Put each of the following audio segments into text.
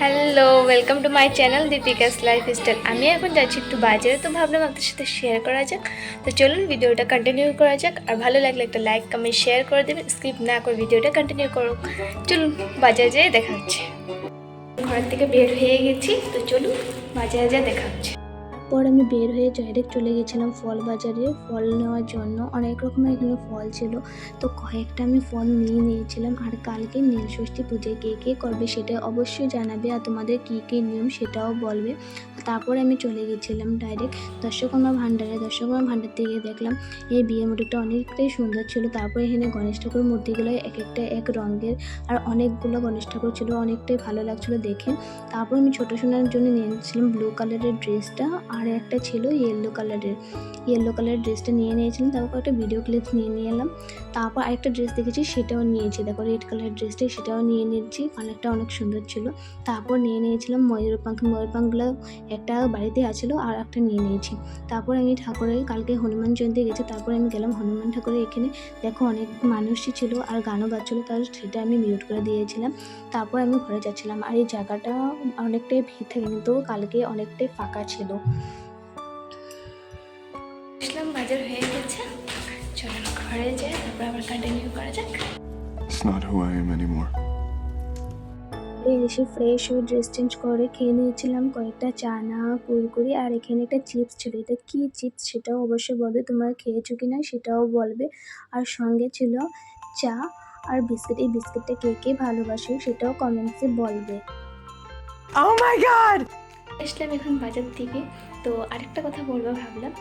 Hello, welcome to my channel Deepika's lifestyle. আমি এখন যাচ্ছি একটু বাজারে, তো ভাবলাম আপনাদের সাথে শেয়ার করা যাক। তো চলুন ভিডিওটা কন্টিনিউ করা যাক। আর ভালো লাগলে একটা লাইক কমেন্ট শেয়ার করে দেবেন, স্কিপ না করে ভিডিওটা কন্টিনিউ করুন। চলুন বাজারে যেয়ে দেখা হচ্ছে। ঘর থেকে বের হয়ে গেছি, তো চলুন বাজারে যেয়ে দেখা হচ্ছে। পর আমি বের হয়ে ডাইরেক্ট চলে গেছিলাম ফল বাজারে ফল নেওয়ার জন্য। অনেক রকমের এখানে ফল ছিল, তো কয়েকটা আমি ফল নিয়ে নিয়েছিলাম। আর কালকে নীলষষ্ঠী পুজোয় কে কে করবে সেটা অবশ্যই জানাবে, আর তোমাদের কী কী নিয়ম সেটাও বলবে। তারপরে আমি চলে গেছিলাম ডাইরেক্ট দর্শকর্মা ভাণ্ডারে। দর্শকর্মা ভাণ্ডার থেকে দেখলাম এই বিয়ের মূর্তিটা অনেকটাই সুন্দর ছিল। তারপরে এখানে গণেশ ঠাকুর মূর্তিগুলো এক একটা এক রঙের, আর অনেকগুলো গণেশ ঠাকুর ছিল, অনেকটাই ভালো লাগছিলো দেখে। তারপর আমি ছোটো সোনার জন্য নিয়ে নিয়েছিলাম ব্লু কালারের ড্রেসটা, আর একটা ছিল ইয়েলো কালারের ড্রেসটা নিয়ে নিয়েছিলাম। তারপর একটা ভিডিও ক্লিপস নিয়ে নিয়ে এলাম। তারপর আরেকটা ড্রেস দেখেছি সেটাও নিয়েছি, দেখো রেড কালারের ড্রেসটা, সেটাও নিয়ে নিয়েছি, কালারটা অনেক সুন্দর ছিল। তারপর নিয়ে নিয়েছিলাম ময়ূরপাঙ্খগুলো একটা বাড়িতে আছিল, আর একটা নিয়ে নিয়েছি। তারপর আমি ঠাকুরের কালকে হনুমান জয়ন্তী গেছে, তারপর আমি গেলাম হনুমান ঠাকুরের এখানে। দেখো অনেক মানুষই ছিল আর গানও বাজছিল, তার সেটা আমি মিউট করে দিয়েছিলাম। তারপর আমি ঘরে যাচ্ছিলাম, আর এই জায়গাটা অনেকটাই ভিড় থাকে, কিন্তু কালকে অনেকটাই ফাঁকা ছিল। আসলাম, বাজার হয়ে গেছে, চলুন ঘরে যাই, তারপর আবার কন্টিনিউ করা যাক। It's not who I am anymore. এসে ফ্রেশ হয়ে ড্রেস চেঞ্জ করে খেয়ে নিয়েছিলাম কয়েকটা চানা কুরকুরি, আর এখানে একটা চিপস ছিল। এটা কি চিপস সেটাও অবশ্যই বলবে, তোমরা খেয়েছো কিনা সেটাও বলবে। আর সঙ্গে ছিল চা আর বিস্কিট। এই বিস্কিটটা কে কে ভালোবাসে সেটাও কমেন্টসে বলবে। Oh my god! আসলাম এখন বাজার থেকে। তো আরেকটা কথা বলবো ভাবলাম,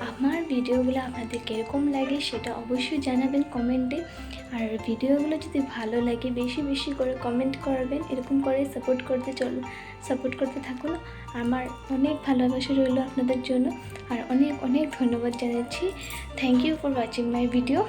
আমার ভিডিওগুলো আপনাদের কীরকম লাগে সেটা অবশ্যই জানাবেন কমেন্টে। আর ভিডিওগুলো যদি ভালো লাগে বেশি বেশি করে কমেন্ট করবেন, এরকম করে সাপোর্ট করতে থাকুন। আমার অনেক ভালোবাসা রইল আপনাদের জন্য, আর অনেক অনেক ধন্যবাদ জানাচ্ছি। Thank you for watching my video.